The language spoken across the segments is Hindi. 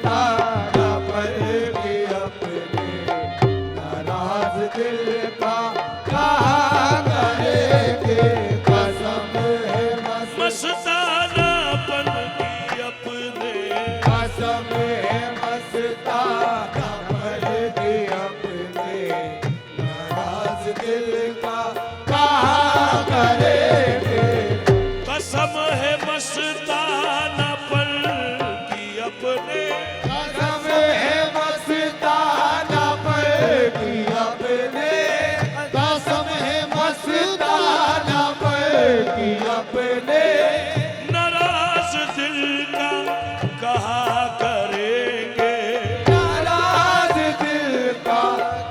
मस्ताना पर के अपने नाराज दिल का कहा करेंगे। कसम है मस्ताना पन की अपने, कसम है मस्ताना पर के अपने नाराज दिल का कहा करेंगे। कसम है मस्ताना पन की अपने, कसम है मस्ताना पर की अपने, कसम है मस्ताना पर की अपने नाराज दिल का कहा करेंगे। नाराज दिल का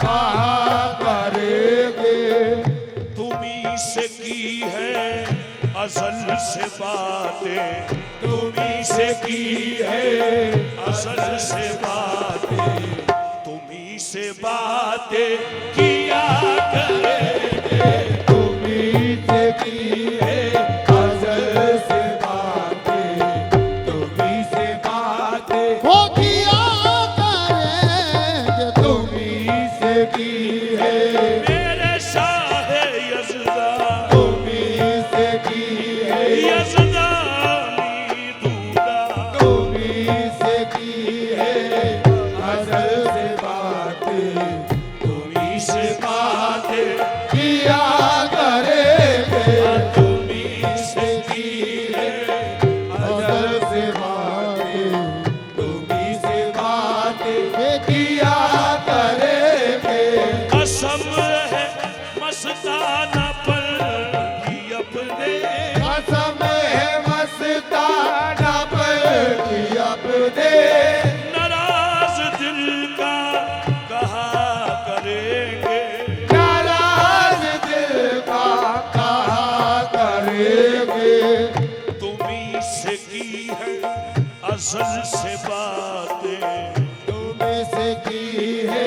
कहा करेंगे। तुम्ही से की है असल से बातें, तुम्ही से की है असल से बातें, तुम्ही से बातें किया करेंगे। तुम्हीं से की है अज़ल से बातें, तुम्हीं से बातें वो किया करेंगे। तुम्हीं से की है, मेरे शाह यज़दा तुम्हीं से की है, यज़दानी दूल्हा, तुम्हीं से की है अज़ल से बातें, तुम्ही से बातें किया करेंगे। तुम्ही से की है अज़ल से बातें, तुम्हीं से बातें किया करेंगे। कसम है मस्ताना पर की अपने, कसम है मस्ताना पर की अपने नाराज दिल का कहा करेंगे। नाराज दिल का कहा करेंगे। तुम्ही से की है असल से बातें, तुम्हीं से की है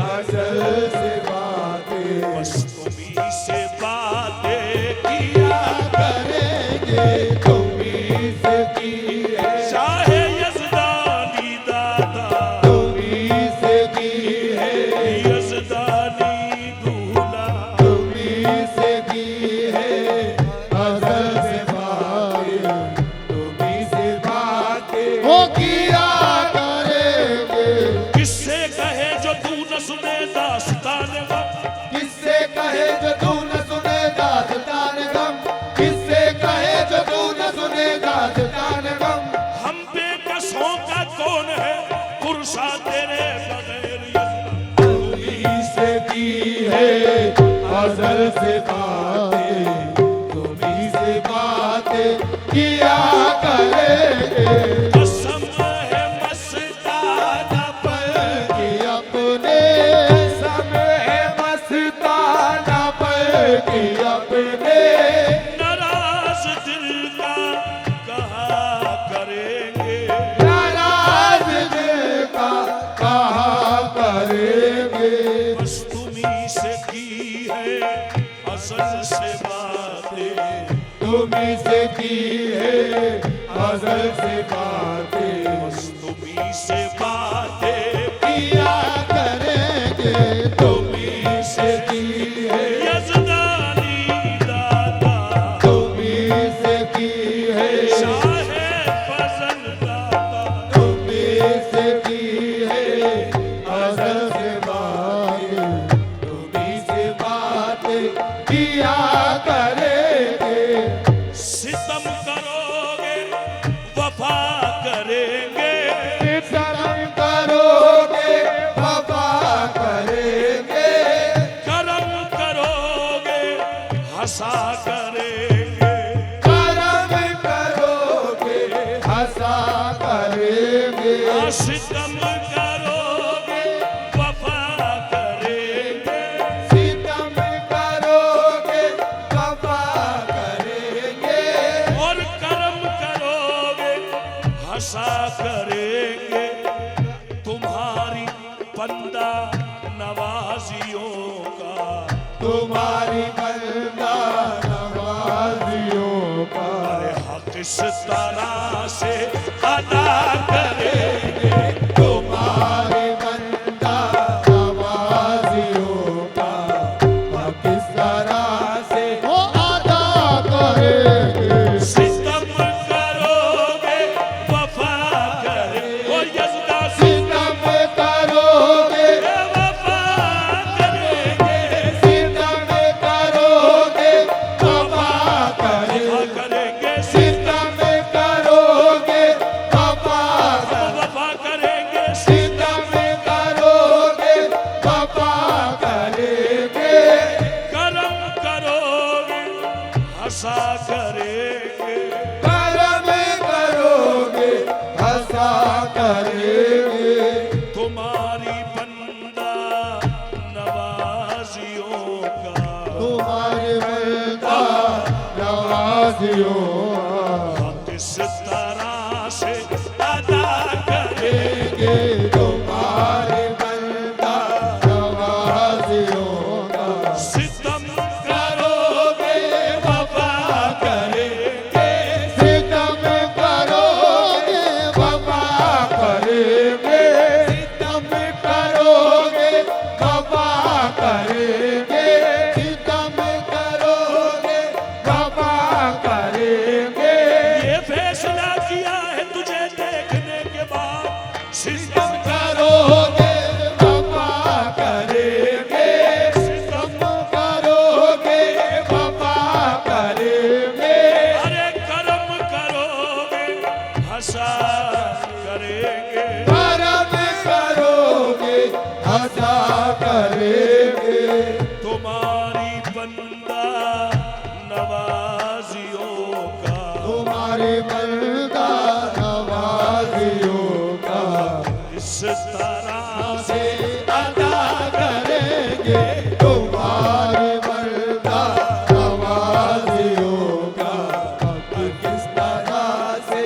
अज़ल से बातें, बस तुम्ही से बातें किया करेंगे। तुम्हीं से की है, चाहे यज़दानी दाता, तुम्हीं से की है, यज़दानी दूल्हा, तुम्हीं से की है अज़ल से बातें, तुम्हीं से बातें वो किया करेंगे। किससे कहे जो तू न सुने दास्तान गम, किससे कहे जो तू न सुने दास्तान गम, किससे कहे जो तू न सुने दास्तान गम। हम बेकसों का कौन है पुरसा तेरे बगैर यज़दा। तुम्हीं से की है अज़ल से बातें, तुम्हीं से बातें किया करेंगे। कसम है मस्ताना पर कि अपने कसम है मस्ताना पर कि अपने नाराज दिल का कहा करेंगे। नाराज दिल का कहा करेंगे। बस तुम्ही से की है असल से बातें, तुम्हीं से की है अज़ल से बातें, बस तुम्ही से बातें किया करेंगे। तुम्हीं से की है, यज़दानी दाता, तुम्हीं से की है, शाहे फजल दाता, तुम्हीं से की है अज़ल से बातें, तुम्हीं से बातें किया करेंगे। सितम करोगे वफा करेंगे, सितम करोगे वफा करेंगे, करम करोगे हंसा करेंगे। करम करोगे हंसा करेंगे। सितम करोगे वफा करेंगे, सितम करोगे वफा करेंगे, और करम करोगे हंसा करेंगे। तुम्हारी बंदा नवाजियों का, तुम्हारी बंदा नवाजियों का हक इस तरह से अदा करेंगे। करेंगे तुम्हारी बंदा नवाजियों का तुम्हारे बंदा नवाजियों किस तरह से अदा करेंगे तुम्हारे बंदा नवाजियों का सितम करोगे वफा करेंगे सितम करोगे वफा करेंगे सितम करोगे वफा करेंगे सितम करोगे वफा करेंगे ये फैसला किया है तुझे देखने के बाद सितम करोगे वफा करेंगे सितम करोगे वफा करेंगे अरे कर्म करोगे हंसा करेंगे करम करोगे हंसा करेंगे तुम्हारी बंदा नवाजियों का तुम्हारे बंदा नवाजियों का इस तरह से अदा करेंगे तुम्हारे बंदा नवाजियों का किस तरह से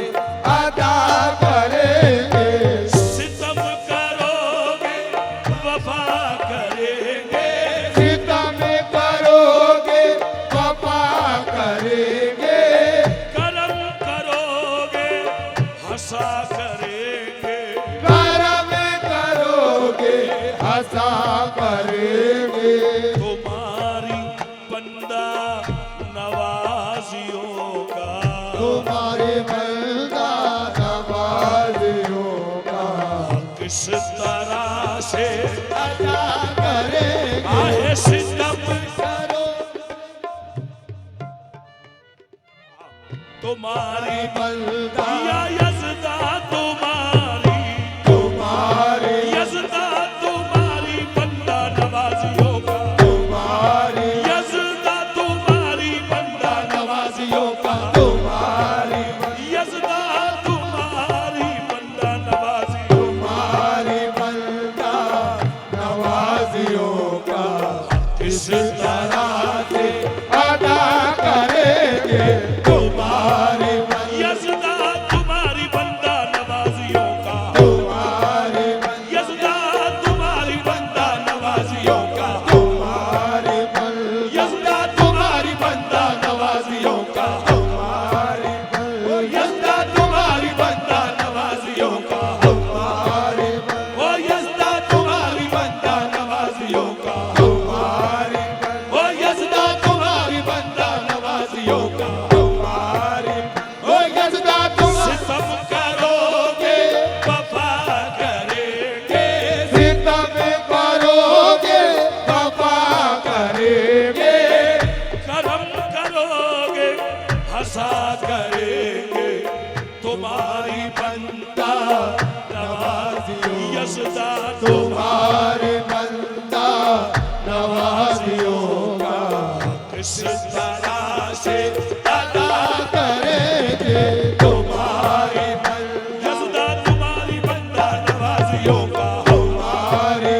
अदा करेंगे सितम करोगे वफा करेंगे सितम करोगे वफा करेंगे कर्म करोगे हंसा करेंगे करम करोगे हंसा करेंगे तुम्हारी बंदा नवाजियों का तुम्हारे बंदा नवाजियों का किस तरह से अदा करेंगे आहे सितम करो तुम्हारी बंदा या यज़दा तुम्हारी तुम्हारे यज़दा तुम्हारी बंदा नवाजियों का तुम्हारे यज़दा तुम्हारी बंदा नवाजियों का तुम्हारे यज़दा तुम्हारी बंदा नवाजियों तुम्हारे बंदा नवाजियों का इस तरह से अदा करेंगे तुम्हारे यज़दा तुम्हारी बंदा नवाजियों का तुम्हारे यज़दा तुम्हारी बंदा नवाजियों का तुम्हारे यज़दा तुम्हारी बंदा नवाजियों का तुम्हारे यज़दा तुम्हारी बंदा नवाजियों का तुम्हारे ओ यज़दा तुम्हारी बंदा नवाजियों का तुम्हारे ओ यज़दा तुम्हारी बंदा नवाजियों का तुम्हारे ओ यज़दा तुम्हारे सितम करोगे वफा करेंगे सितम करोगे वफा करेंगे कर्म करोगे हंसा करेंगे तुम्हारी बंदा नवाजियों यज़दा तुम्हारे बंदा नवाजियों का किस तरह से अदा करेंगे तुम्हारे यज़दा तुम्हारी बंदा नवाजियों का तुम्हारे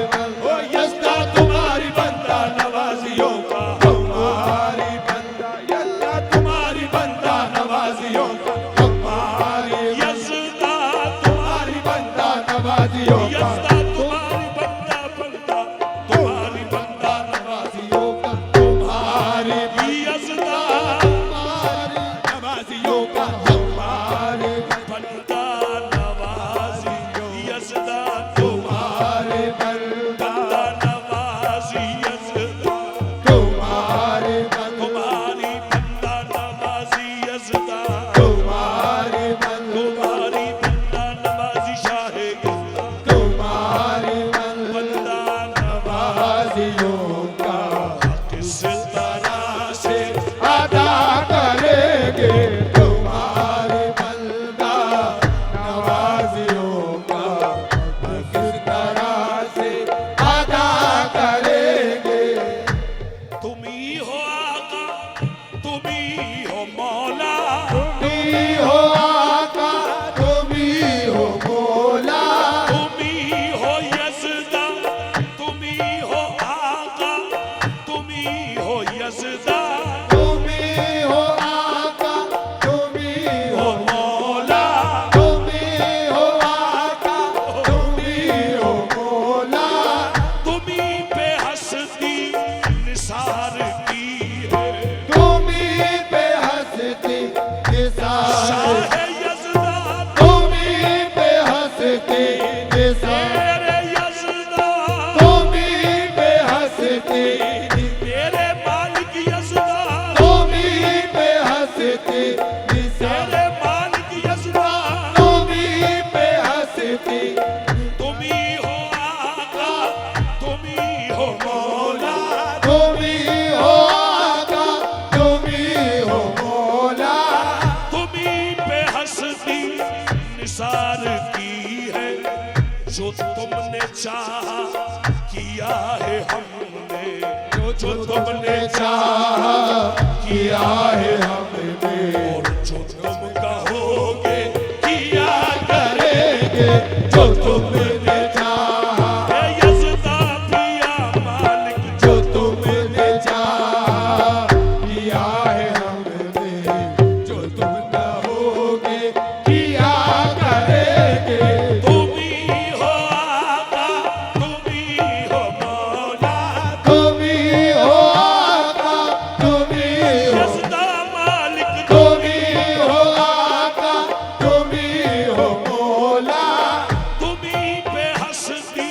ओ यज़दा तुम्हारी बंदा नवाजियों का तुम्हारे बंदा यल्ला तुम्हारी बंदा नवाजियों का तुम्हारे यज़दा तुम्हारी बंदा नवाजियों का यज़दा तुम्हारी बंदा तुम्हारी बंदा नवाजियों का तुम्हारे यज़दा तुम्हारे नवाजियों का तुम्हारे बंदा नवाजी यज़दा तुम्हारे बंदा बंदा नवाजी यज़दा तुम्हारे बंदा तुम्हारी बंदा नवाजी यज़दा तुम्हारे बंदा तुम्हारी बंदा नवाजी शाहे यज़दा तुम्हारे हस्ती तुम ही हो आका, तुम ही हो मौला, तुम ही हो आका, तुम ही हो मौला, तुम ही पे हस्ती निसार की है, जो तुमने चाहा किया है हमने, जो तुमने चाहा किया है हमने, और जो तुम कहोगे किया करेंगे जो तुमने चाहा, है यज़दा पिया मालिक, जो तुमने चाहा किया है हमने, जो तुम कहोगे किया करेंगे, तुम ही हो आका, तुम ही हो मौला, तुम ही हो आका, तुम ही हो, यज़दा मालिक, तुम ही हो आका, तुम ही हो मौला, तुम ही पे हस्ती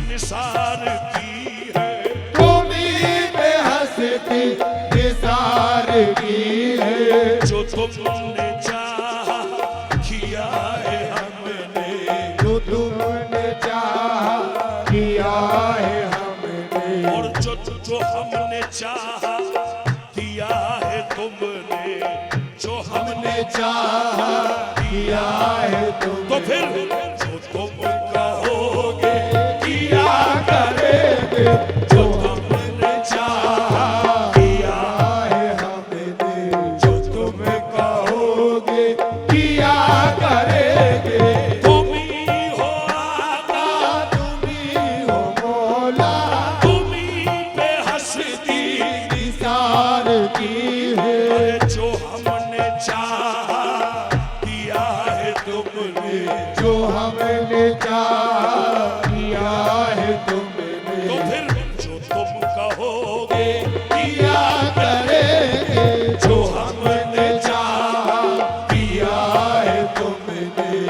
निसार की है, तुम ही पे हस्ती निसार की है, जो तुमने चाहा किया है हमने, जो तुमने चाहा किया है हमने, और जो हमने चाहा किया है तुमने, जो हमने हमने चाहा किया है तुमने, तो फिर जो तुम कहोगे किया करेंगे जो तुमने चाहा किया, है हमने, जो तुम कहोगे किया करेंगे, तुम ही हो आका, तुम ही हो मौला, तुम ही पे हस्ती, निसार की है, जो हमने चाहा किया है तुमने, जो हमने चाहा किया है तुमने, तो फिर जो तुम कहोगे किया करेंगे जो हमने चाहा किया है तुमने,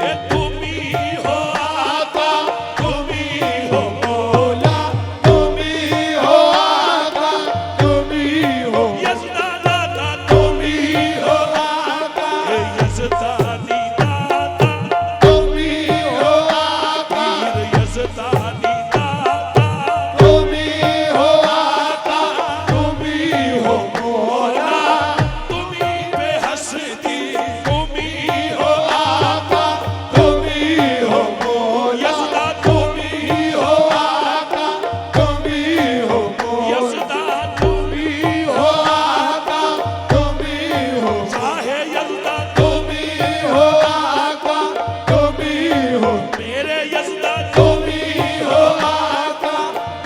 ये तुम ही हो आका, तुम ही हो मौला, तुम ही हो आका, तुम ही हो, यज़दा दाता, तुम ही हो आका, ये यज़दानी दाता, तुम ही हो आका, पीर यज़दानी दाता, तुम ही हो आका, तुम ही हो मौला, तुम ही पे हस्ती, तुम ही हो आका, तुम ही हो मौला, यज़दा, तुम ही हो आका, तुम ही हो मौला, यज़दा, तुम ही हो आका, तुम ही हो, चाहे यज़दा, तुम ही हो आका, तुम ही हो, मेरे यज़दा, तुम ही हो आका,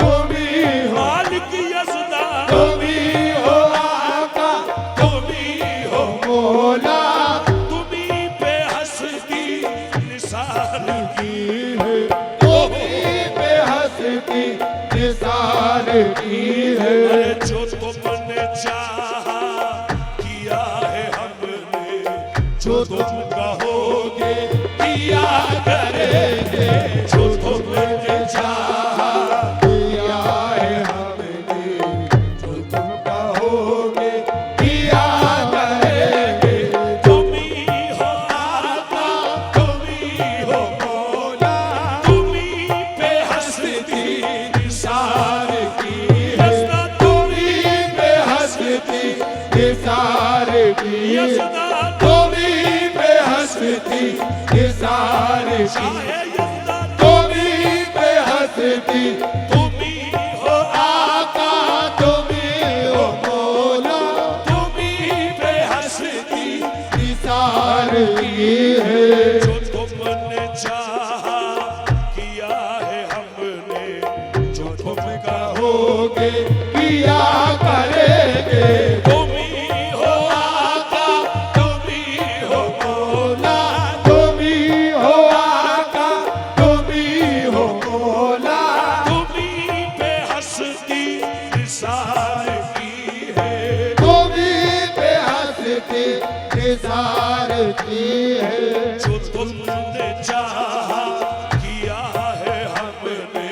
तुम ही हो, मालिक यज़दा, तुम ही हो आका, तुम ही हो, मौला तुम ही पे हस्ती निसार की है, तुम ही पे हस्ती निसार की है, अरे जो तुमने चाहा किया है हमने, जो तुम कहोगे किया करेंगे, जो तुमने चाहा किया है हमने, जो तुम कहोगे किया करेंगे, तुम ही हो आका, तुम ही हो मौला, तुम ही पे हस्ती निसार की है, यज़दा, तुम ही पे हस्ती निसार की है, यज़दा, तुम ही पे हस्ती निसार की, चाहे यज़दा, तुम ही पे हस्ती तुम ही हो आका, तुम ही हो मौला, तुम ही पे हस्ती, निसार की है, जो तुमने चाहा किया है हमने, जो तुम कहोगे किया करेंगे, तुम ही हो आका, तुम ही हो मौला, तुम ही हो आका, तुम ही हो मौला, तुम ही पे हस्ती निसार की है, तुम ही पे हस्ती निसार की है, जो तुमने चाहा किया है हमने,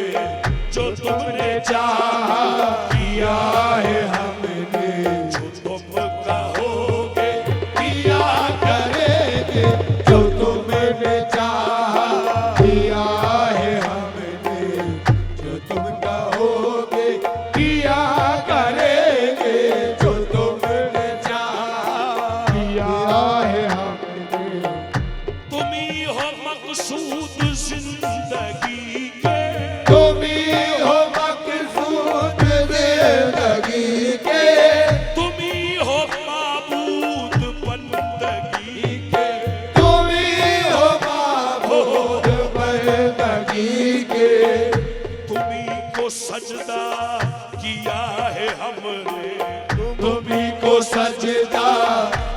जो तुमने चाहा किया है हमने, जो तुम कहोगे किया करेंगे, जो तुमने चाहा किया मकसूद जिंदगी के, तुम ही हो मकसूद जिंदगी के, तुम ही हो माबूद बंदगी के, तुम ही हो माबूद बंदगी के, तुम्ही को सजदा किया है हमने, तुम्ही को सजदा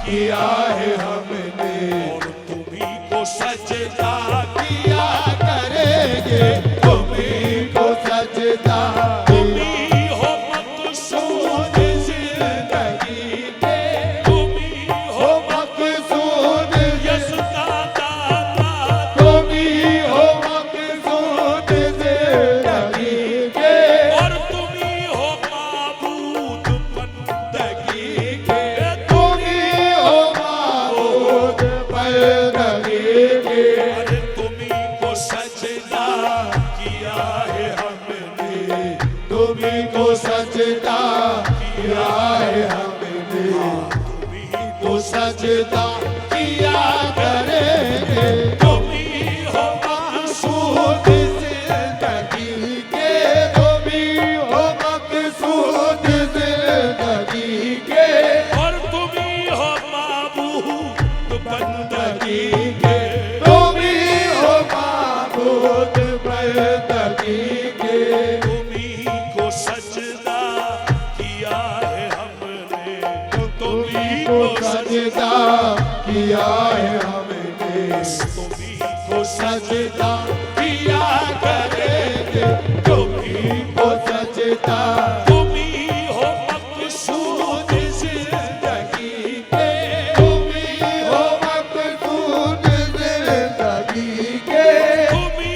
किया है हमने, और तुम्ही को सजदा किया करेंगे, तुम्ही को सजदा, तुम्ही हो मकसूद जिंदगी के, तुम्ही हो हो मकसूद, यज़दा दाता, तुम्ही हो मकसूद जिंदगी के, और तुम्ही हो माबूद बंदगी के, तुम्ही हो माबूद बंदगी के, अरे तुम्ही को सजदा किया है हमने, तुम्ही को सजदा किया है हमने, तुम्ही को सजदा किया करेंगे, तुम्ही हो मकसूद, मकसूद जिंदगी के, तुम्ही हो मकसूद जिंदगी के, और तुम्ही हो माबूद बंदगी के, तुम्ही हो माबूद बंदगी के, तुम्ही को सजदा किया है हमने, तुम्ही को को सजदा किया है हमने, तुम्ही को सजदा किया करेंगे, तुम्ही को सजदा, तुम्ही हो मकसूद जिंदगी के, तुम्ही हो मकसूद जिंदगी के, तुम्ही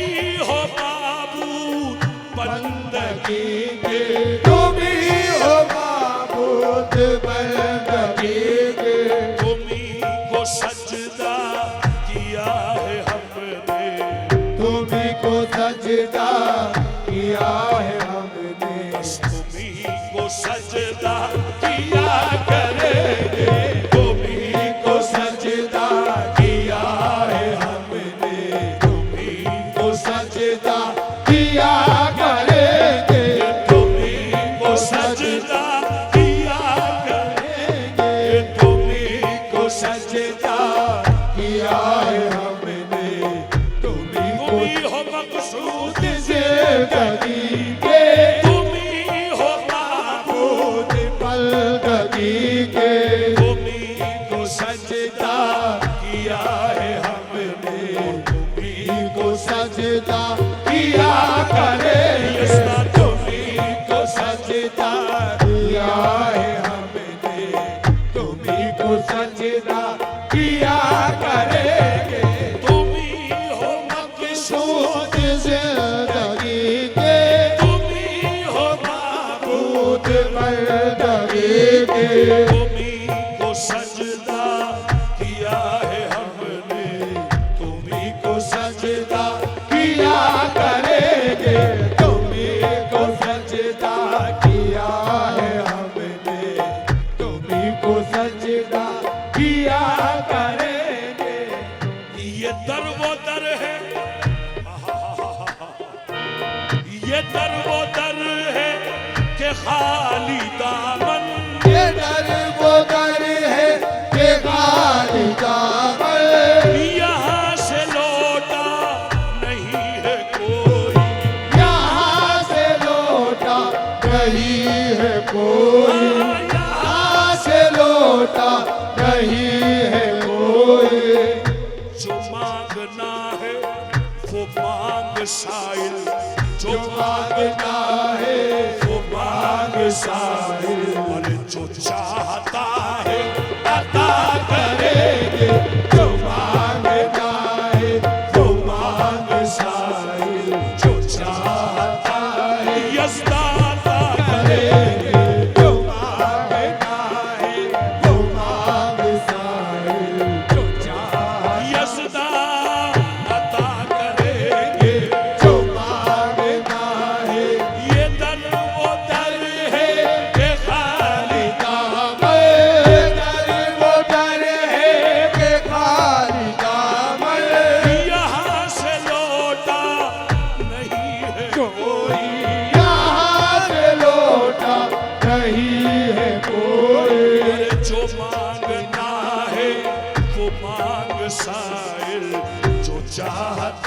हो माबूद बंदगी के, तुम्ही हो माबूद बंदगी के, तुम्ही को सजदा किया है हमने, तुम्ही को सजदा किया है हमने, तुम्ही को सजदा किया करेंगे, तुम्ही को सजदा किया है हमने, तुम्ही को सजदा किया करेंगे, तुम्ही को सजदा किया करेंगे, तुम्ही को सजदा किया है हमने, तुम्ही को तुम्ही हो मकसूद, जिंदगी के, तुम्ही हो माबूद, बंदगी के, तुम्ही को सजदा किया है हमने, तुम्ही को सजदा किया करेंगे, यज़दा तुम्ही को सजदा किया है हमने, तुम्ही को सजदा किया करेंगे, तुम्ही हो मकसूद, मकसूद जिंदगी के, तुम्ही हो माबूद, भूत बंदगी के, तुम्ही को सजदा किया है हमने, तुम्ही को सजदा किया करेंगे, तुम्ही को सजदा किया है हमने, तुम्ही को सजदा किया करेंगे, ये दर वो दर है, ये दर वो दर है कि खाली दामन, ये दर वो दर है कि खाली दामन, यहाँ से लौटा नहीं है कोई, यहाँ से लौटा नहीं है कोई, यहाँ से लौटा नहीं है कोई, जो मांगना है वो मांग साइल, जो मांगना है वो मांग साहिल, और जो चाहता है अता करेंगे, जो मांगना है वो मांग साहिल, जो चाहता है यज़दा करेंगे, जो मांगना है वो मांग साहिल, जो चाहता यज़दा अता करेंगे, जो मांगना है ये दर वो दर है कि खाली दामन, दर वो दर है कि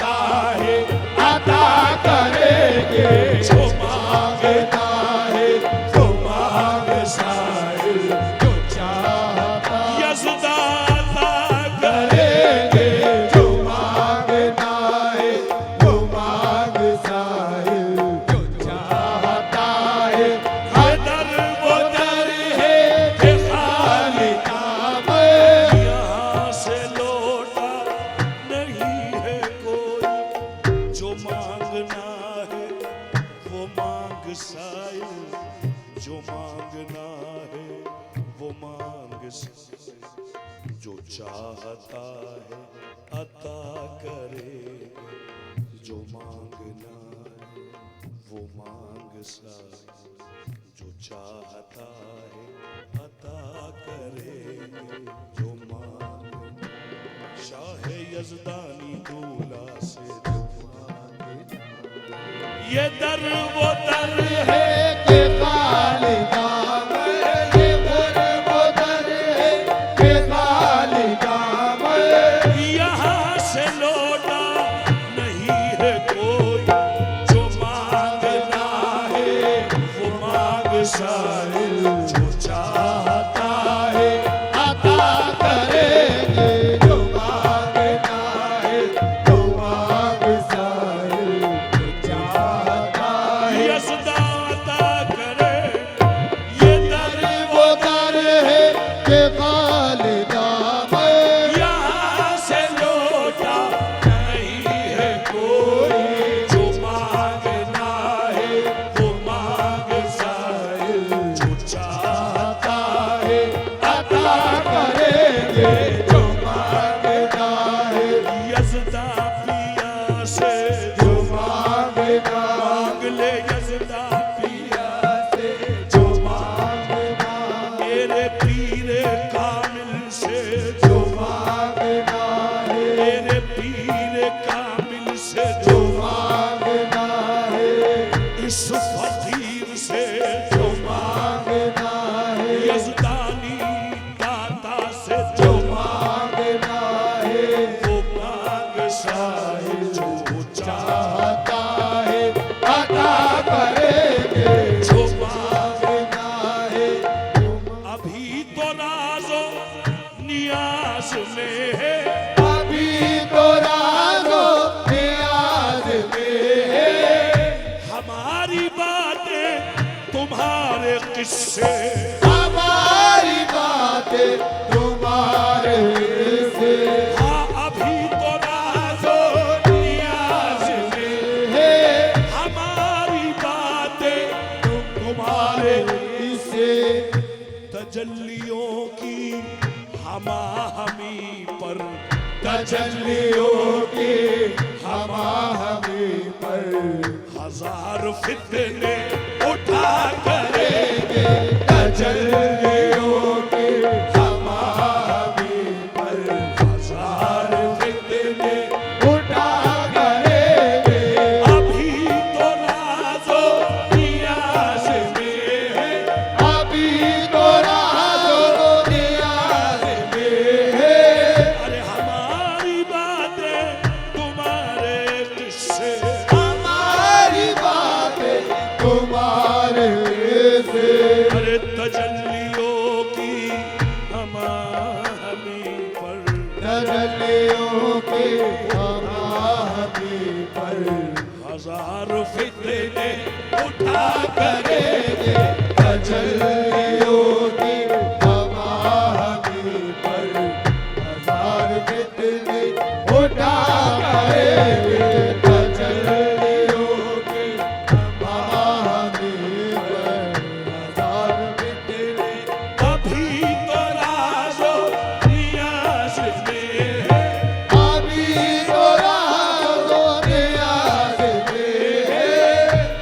चाहे अता करेंगे, जो मांगता है वो मांग साहिल, जो चाहता यज़दा अता करेंगे, जो मांगता है वो मांग साहिल, जो चाहता है ये दर वो दर है कि खाली नाम यहाँ से लौटा नहीं है कोई, जो मांगना है वो मांग साइल, जो मांगना है वो मांग साइल, जो चाहता है अता करे, जो मांगना है वो मांग साइल, जो चाहता है अता करे, जो मांग शाह यज़दानी दूल्हा से जो मांगे, ये दर वो दर है के खाली नाम, ये दर वो दर है के खाली नाम, यहाँ से लौटा नहीं है कोई, जो मांगना है वो मांग साहिल, जो चाहता है अता करेंगे, जो मांगता है वो मांग साहिल, जो चाहता है यज़दा अता करे, ये दर वो दर है के खाली नाम, यहाँ से लौटा नहीं है कोई, जो मांगना है वो मांग साहिल, जो चाहता है अता करेंगे, जो मांगता है यज़दा पिया से जो मांगता मांग ले, यज़दा पिया से जो मांगता मेरे पीरे कामिल से, जो मांगता है मेरे पीरे कामिल से, जो मांगता है इस फकीर से, जो मांगता है यज़दानी दाता से, जो मांगता है वो मांग साहिल, जो चाहता चाहता है अता करेंगे, जो मांग मांगता है अभी तो राज़ो नियाज में है, अभी तो राज़ो नियाज़ में है, हमारी बातें तुम्हारे किस्से, हमारी बातें तुम्हारे से हाँ अभी तो राज़ो नियाज में है, हमारी बातें तुम्हारे इसे तजल्लियों की हमी पर, तजल्लियों की हमी पर हजार फितने उठा करेंगे, तजल्लियों की हमी पर हजार फितने उठा करेंगे, अभी तो राज़ो नियाज़ में है, अभी तो राज़ो नियाज़ में है, अरे हमारी बातें तुम्हारे किस्से, हमारी बातें तुम्हारे से अरे तजल्लियों की हमी पर, तजल्लियों की हमी पर हजार फितने उठा करेंगे, तजल्लियों की हमी पर हजार फितने उठा करेंगे, तजल्लियों की हमी पर हजार फितने अभी तो राज़ो नियाज़ में है, अभी तो राज़ो नियाज़ में है,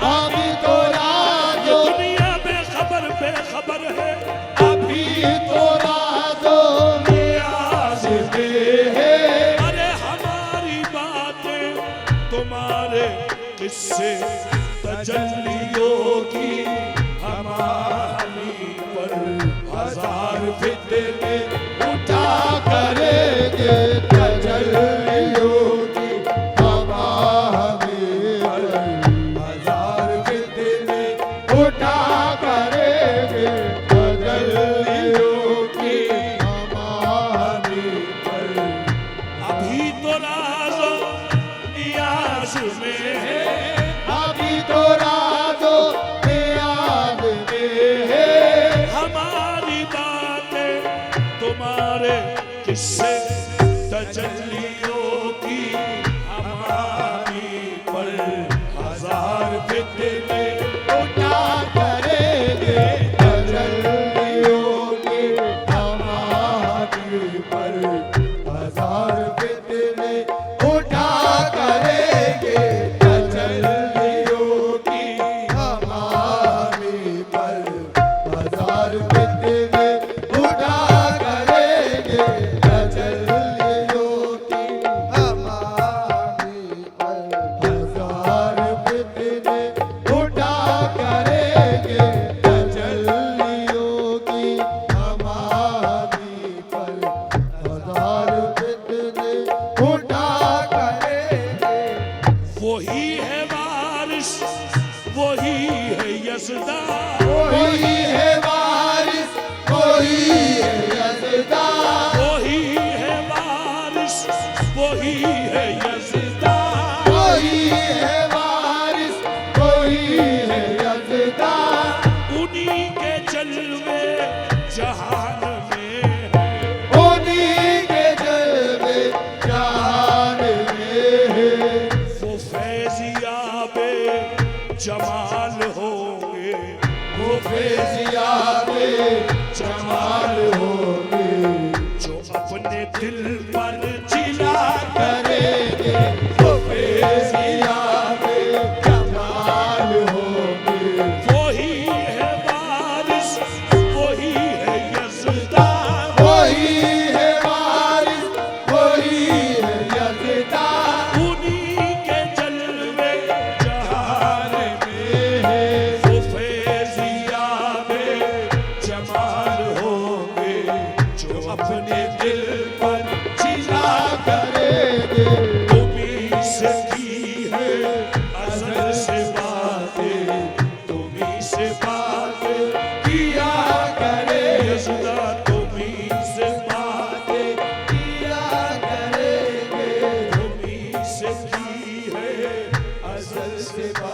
अभी तो राज़ो दुनिया बेखबर बेखबर है, अभी तो राज़ो नियाज़ में है, अरे हमारी बातें तुम्हारे किस्से, तजल्लियों की हमी पर हजार फितने उठा करेंगे, तजल्लियों की हमी राज में है, अभी तो राजों के याद में है। हमारी बातें तुम्हारे किस्से तजल्लियों की, हमारी पर हजार फितने उठा करेंगे तजल्लियों की, हमारी पर हजार फितने उठा करेंगे तजल्लियों की, हमारी पर हजार फितने उठा करेंगे तजल्लियों की, हमारी पर हजार फितने उठा करेंगे तजल्लियों की, हमारी पर हजार फितने उठा करेंगे। वही है वारिस, वही है यज़दा, कोई है वारिस, कोई है यज़दा, वही है वारिस, वही है यज़दा, कोई है वारिस, कोई है यज़दा, उन्हीं के जलवे जहान में है, उन्हीं के जलवे जहान में है। वो फैज़ियाबे जमाल होंगे, वो फैज़ियाबे जमाल होंगे, जो अपने दिल पर जिला करेंगे वो फैज़ियाबे जमाल होंगे। वही है वारिस, वही है यज़दा, वही है वारिस, वही है यज़दा, उन्हीं के जलवे जहान में है। वो फैज़ियाबे जमाल होंगे, जो अपने दिल पर जिला करेंगे तुम्हीं से की है अज़ल से बातें, तुम्हीं से बातें किया करेंगे, यज़दा, तुम्हीं से बातें किया करेंगे, तुम्हीं से की है अज़ल से बातें।